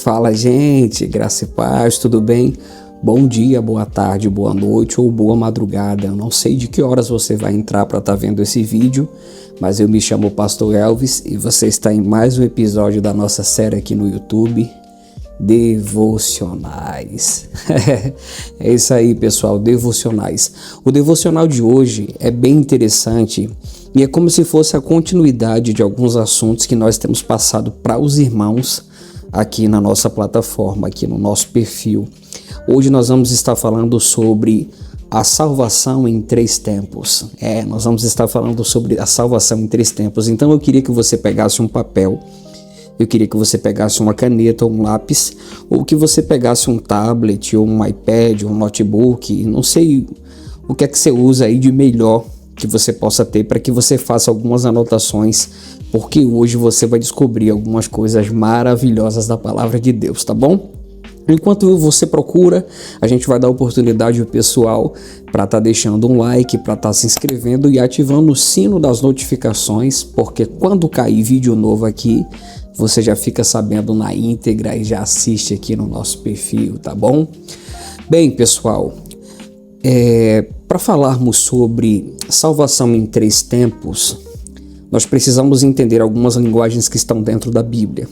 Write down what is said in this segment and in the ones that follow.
Fala, gente, graça e paz, tudo bem? Bom dia, boa tarde, boa noite ou boa madrugada. Eu não sei de que horas você vai entrar para estar vendo esse vídeo, mas eu me chamo Pastor Elvis e você está em mais um episódio da nossa série aqui no YouTube, Devocionais. É isso aí, pessoal, devocionais. O devocional de hoje é bem interessante e é como se fosse a continuidade de alguns assuntos que nós temos passado para os irmãos aqui na nossa plataforma, aqui no nosso perfil. Hoje nós vamos estar falando sobre a salvação em 3 tempos. Nós vamos estar falando sobre a salvação em 3 tempos. Então eu queria que você pegasse um papel, eu queria que você pegasse uma caneta ou um lápis, ou que você pegasse um tablet, ou um iPad, ou um notebook, não sei o que é que você usa aí de melhor que você possa ter para que você faça algumas anotações, porque hoje você vai descobrir algumas coisas maravilhosas da palavra de Deus, tá bom? Enquanto você procura, a gente vai dar oportunidade ao pessoal para estar deixando um like, para estar se inscrevendo e ativando o sino das notificações, porque quando cair vídeo novo aqui, você já fica sabendo na íntegra e já assiste aqui no nosso perfil, tá bom? Bem, pessoal, para falarmos sobre salvação em 3 tempos, nós precisamos entender algumas linguagens que estão dentro da Bíblia.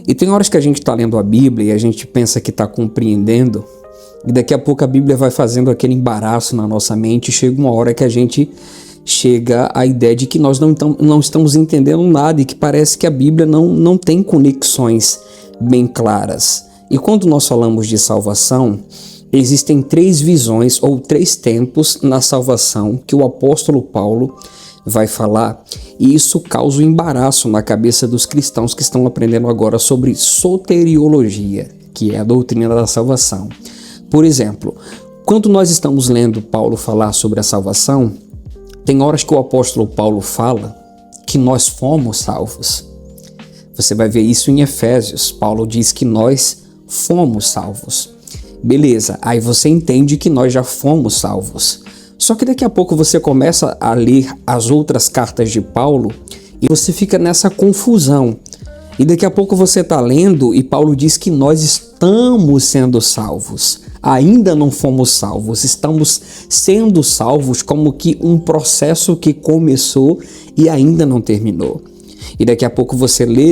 E tem horas que a gente está lendo a Bíblia e a gente pensa que está compreendendo, e daqui a pouco a Bíblia vai fazendo aquele embaraço na nossa mente, e chega uma hora que a gente chega à ideia de que nós não estamos entendendo nada e que parece que a Bíblia não tem conexões bem claras. E quando nós falamos de salvação, existem 3 visões ou 3 tempos na salvação que o apóstolo Paulo vai falar, e isso causa um embaraço na cabeça dos cristãos que estão aprendendo agora sobre soteriologia, que é a doutrina da salvação. Por exemplo, quando nós estamos lendo Paulo falar sobre a salvação, tem horas que o apóstolo Paulo fala que nós fomos salvos. Você vai ver isso em Efésios. Paulo diz que nós fomos salvos. Beleza, aí você entende que nós já fomos salvos. Só que daqui a pouco você começa a ler as outras cartas de Paulo e você fica nessa confusão. E daqui a pouco você está lendo e Paulo diz que nós estamos sendo salvos. Ainda não fomos salvos, estamos sendo salvos como que um processo que começou e ainda não terminou. E daqui a pouco você lê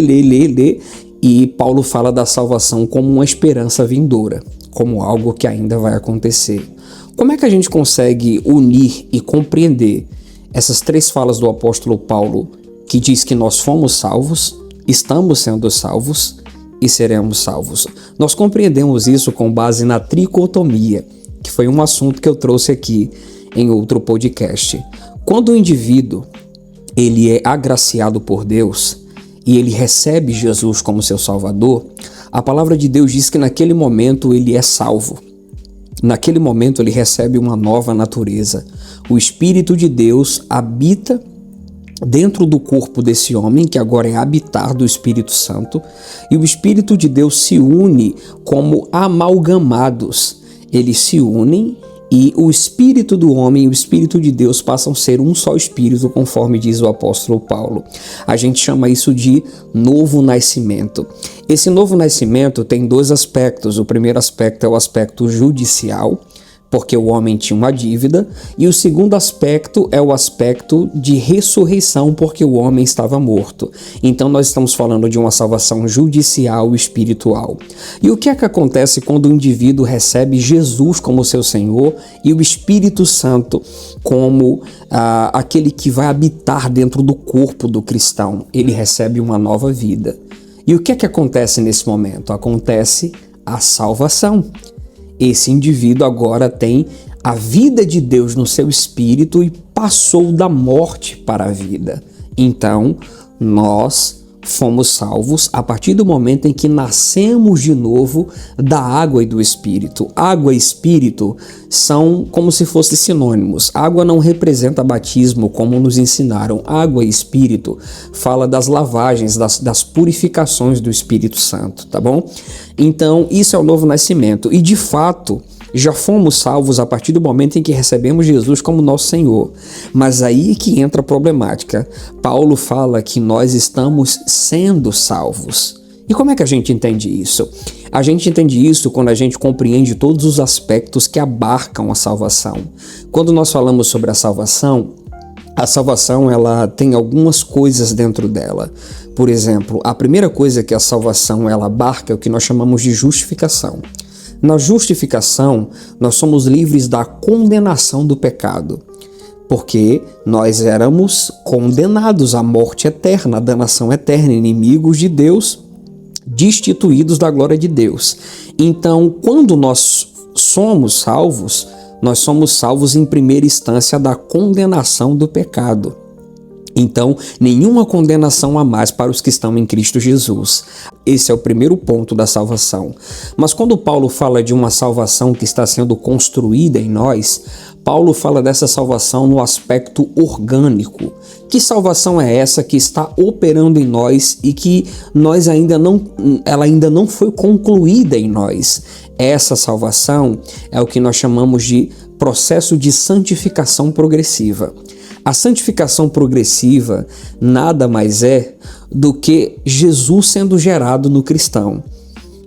e Paulo fala da salvação como uma esperança vindoura, como algo que ainda vai acontecer. Como é que a gente consegue unir e compreender essas 3 falas do apóstolo Paulo que diz que nós fomos salvos, estamos sendo salvos e seremos salvos? Nós compreendemos isso com base na tricotomia, que foi um assunto que eu trouxe aqui em outro podcast. Quando o indivíduo ele é agraciado por Deus e ele recebe Jesus como seu Salvador, a palavra de Deus diz que naquele momento ele é salvo. Naquele momento ele recebe uma nova natureza. O Espírito de Deus habita dentro do corpo desse homem, que agora é habitar do Espírito Santo, e o Espírito de Deus se une como amalgamados. Eles se unem e o Espírito do homem e o Espírito de Deus passam a ser um só Espírito, conforme diz o apóstolo Paulo. A gente chama isso de novo nascimento. Esse novo nascimento tem 2 aspectos. O primeiro aspecto é o aspecto judicial, porque o homem tinha uma dívida, e o segundo aspecto é o aspecto de ressurreição, porque o homem estava morto. Então nós estamos falando de uma salvação judicial e espiritual. E o que é que acontece quando o indivíduo recebe Jesus como seu Senhor e o Espírito Santo como aquele que vai habitar dentro do corpo do cristão? Ele recebe uma nova vida. E o que é que acontece nesse momento? Acontece a salvação. Esse indivíduo agora tem a vida de Deus no seu espírito e passou da morte para a vida. Então, nós fomos salvos a partir do momento em que nascemos de novo da água e do Espírito. Água e Espírito são como se fossem sinônimos. Água não representa batismo, como nos ensinaram. Água e Espírito fala das lavagens, das purificações do Espírito Santo, tá bom? Então, isso é o novo nascimento. E, de fato, já fomos salvos a partir do momento em que recebemos Jesus como nosso Senhor. Mas aí que entra a problemática. Paulo fala que nós estamos sendo salvos. E como é que a gente entende isso? A gente entende isso quando a gente compreende todos os aspectos que abarcam a salvação. Quando nós falamos sobre a salvação ela tem algumas coisas dentro dela. Por exemplo, a primeira coisa que a salvação ela abarca é o que nós chamamos de justificação. Na justificação, nós somos livres da condenação do pecado, porque nós éramos condenados à morte eterna, à danação eterna, inimigos de Deus, destituídos da glória de Deus. Então, quando nós somos salvos em primeira instância da condenação do pecado. Então, nenhuma condenação a mais para os que estão em Cristo Jesus. Esse é o primeiro ponto da salvação. Mas quando Paulo fala de uma salvação que está sendo construída em nós, Paulo fala dessa salvação no aspecto orgânico. Que salvação é essa que está operando em nós e que ela ainda não foi concluída em nós? Essa salvação é o que nós chamamos de processo de santificação progressiva. A santificação progressiva nada mais é do que Jesus sendo gerado no cristão.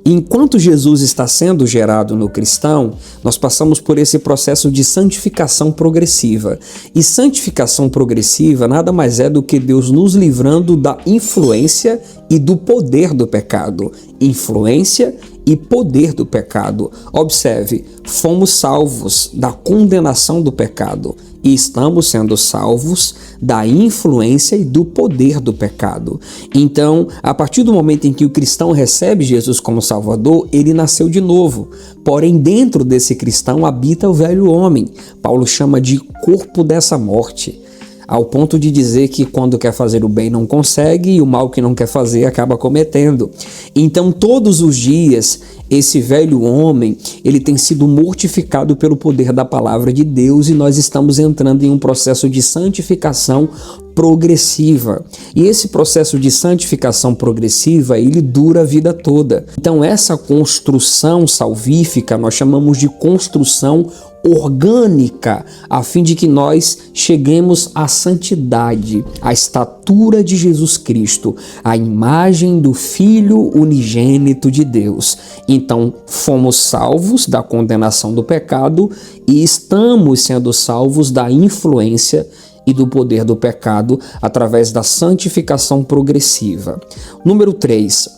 Enquanto Jesus está sendo gerado no cristão, nós passamos por esse processo de santificação progressiva. E santificação progressiva nada mais é do que Deus nos livrando da influência e do poder do pecado. Influência e poder do pecado. Observe, fomos salvos da condenação do pecado e estamos sendo salvos da influência e do poder do pecado. Então, a partir do momento em que o cristão recebe Jesus como Salvador, ele nasceu de novo. Porém, dentro desse cristão habita o velho homem. Paulo chama de corpo dessa morte, ao ponto de dizer que quando quer fazer o bem não consegue e o mal que não quer fazer acaba cometendo. Então, todos os dias, esse velho homem, ele tem sido mortificado pelo poder da palavra de Deus e nós estamos entrando em um processo de santificação progressiva. E esse processo de santificação progressiva, ele dura a vida toda. Então, essa construção salvífica nós chamamos de construção orgânica, a fim de que nós cheguemos à santidade, à estatura de Jesus Cristo, à imagem do Filho unigênito de Deus. Então, fomos salvos da condenação do pecado e estamos sendo salvos da influência e do poder do pecado através da santificação progressiva. Número 3.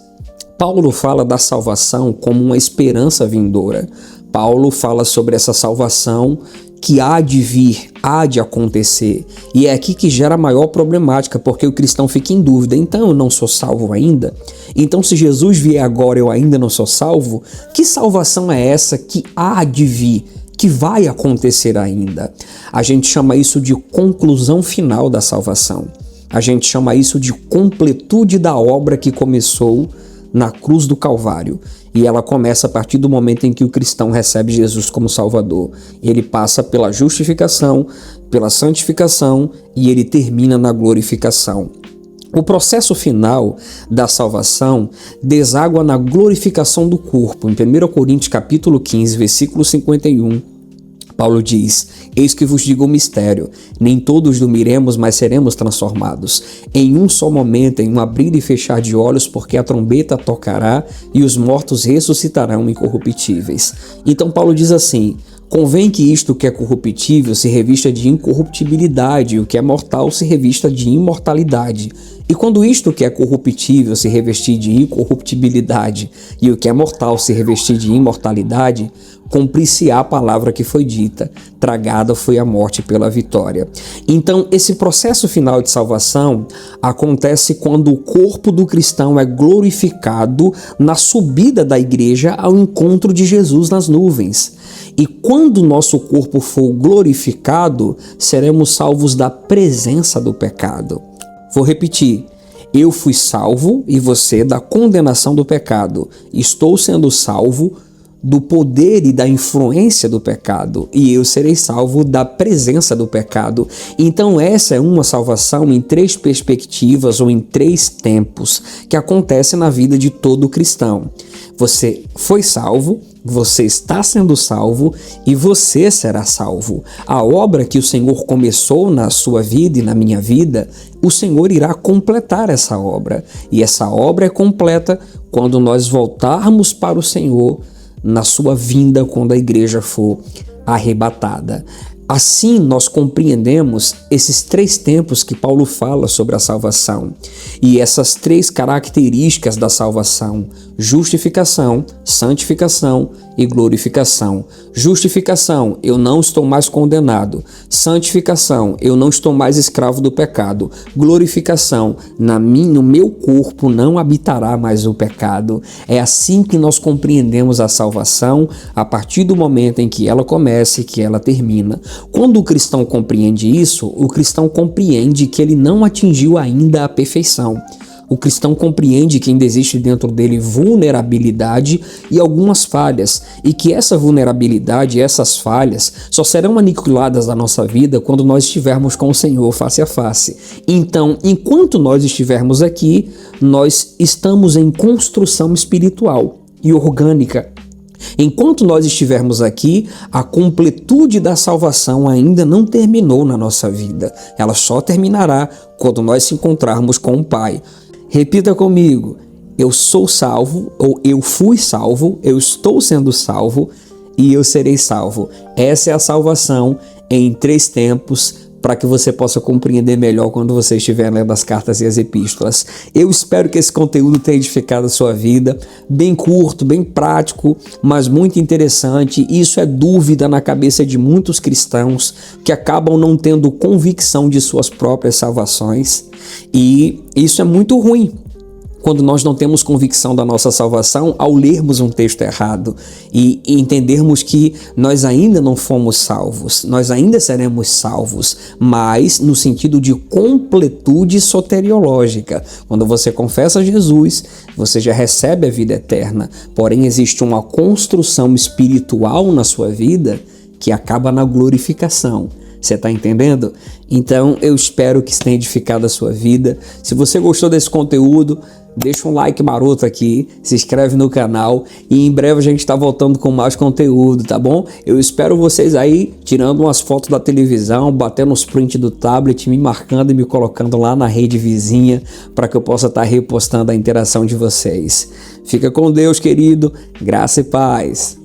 Paulo fala da salvação como uma esperança vindoura. Paulo fala sobre essa salvação que há de vir, há de acontecer. E é aqui que gera a maior problemática, porque o cristão fica em dúvida. Então eu não sou salvo ainda? Então se Jesus vier agora eu ainda não sou salvo? Que salvação é essa que há de vir, que vai acontecer ainda? A gente chama isso de conclusão final da salvação. A gente chama isso de completude da obra que começou na cruz do Calvário. E ela começa a partir do momento em que o cristão recebe Jesus como Salvador. Ele passa pela justificação, pela santificação e ele termina na glorificação. O processo final da salvação deságua na glorificação do corpo. Em 1 Coríntios capítulo 15, versículo 51, Paulo diz: eis que vos digo um mistério, nem todos dormiremos, mas seremos transformados, em um só momento, em um abrir e fechar de olhos, porque a trombeta tocará e os mortos ressuscitarão incorruptíveis. Então Paulo diz assim: convém que isto que é corruptível se revista de incorruptibilidade, e o que é mortal se revista de imortalidade. E quando isto que é corruptível se revestir de incorruptibilidade, e o que é mortal se revestir de imortalidade, cumprir-se-á a palavra que foi dita: tragada foi a morte pela vitória. Então, esse processo final de salvação acontece quando o corpo do cristão é glorificado na subida da igreja ao encontro de Jesus nas nuvens. E quando o nosso corpo for glorificado, seremos salvos da presença do pecado. Vou repetir: eu fui salvo e você da condenação do pecado. Estou sendo salvo do poder e da influência do pecado, e eu serei salvo da presença do pecado. Então essa é uma salvação em 3 perspectivas ou em 3 tempos que acontece na vida de todo cristão. Você foi salvo, você está sendo salvo e você será salvo. A obra que o Senhor começou na sua vida e na minha vida, o Senhor irá completar essa obra. E essa obra é completa quando nós voltarmos para o Senhor na sua vinda, quando a igreja for arrebatada. Assim, nós compreendemos esses 3 tempos que Paulo fala sobre a salvação e essas 3 características da salvação: justificação, santificação e glorificação. Justificação, eu não estou mais condenado. Santificação, eu não estou mais escravo do pecado. Glorificação, no meu corpo não habitará mais o pecado. É assim que nós compreendemos a salvação, a partir do momento em que ela começa e que ela termina. Quando o cristão compreende isso, o cristão compreende que ele não atingiu ainda a perfeição. O cristão compreende que ainda existe dentro dele vulnerabilidade e algumas falhas, e que essa vulnerabilidade e essas falhas só serão aniquiladas da nossa vida quando nós estivermos com o Senhor face a face. Então, enquanto nós estivermos aqui, nós estamos em construção espiritual e orgânica. Enquanto nós estivermos aqui, a completude da salvação ainda não terminou na nossa vida. Ela só terminará quando nós se encontrarmos com o Pai. Repita comigo: eu sou salvo, ou eu fui salvo, eu estou sendo salvo e eu serei salvo. Essa é a salvação em 3 tempos, para que você possa compreender melhor quando você estiver lendo as cartas e as epístolas. Eu espero que esse conteúdo tenha edificado a sua vida. Bem curto, bem prático, mas muito interessante. Isso é dúvida na cabeça de muitos cristãos que acabam não tendo convicção de suas próprias salvações. E isso é muito ruim, quando nós não temos convicção da nossa salvação ao lermos um texto errado e entendermos que nós ainda não fomos salvos, nós ainda seremos salvos, mas no sentido de completude soteriológica. Quando você confessa Jesus, você já recebe a vida eterna, porém existe uma construção espiritual na sua vida que acaba na glorificação. Você está entendendo? Então eu espero que isso tenha edificado a sua vida. Se você gostou desse conteúdo, deixa um like maroto aqui, se inscreve no canal e em breve a gente está voltando com mais conteúdo, tá bom? Eu espero vocês aí tirando umas fotos da televisão, batendo os prints do tablet, me marcando e me colocando lá na rede vizinha para que eu possa estar repostando a interação de vocês. Fica com Deus, querido. Graça e paz.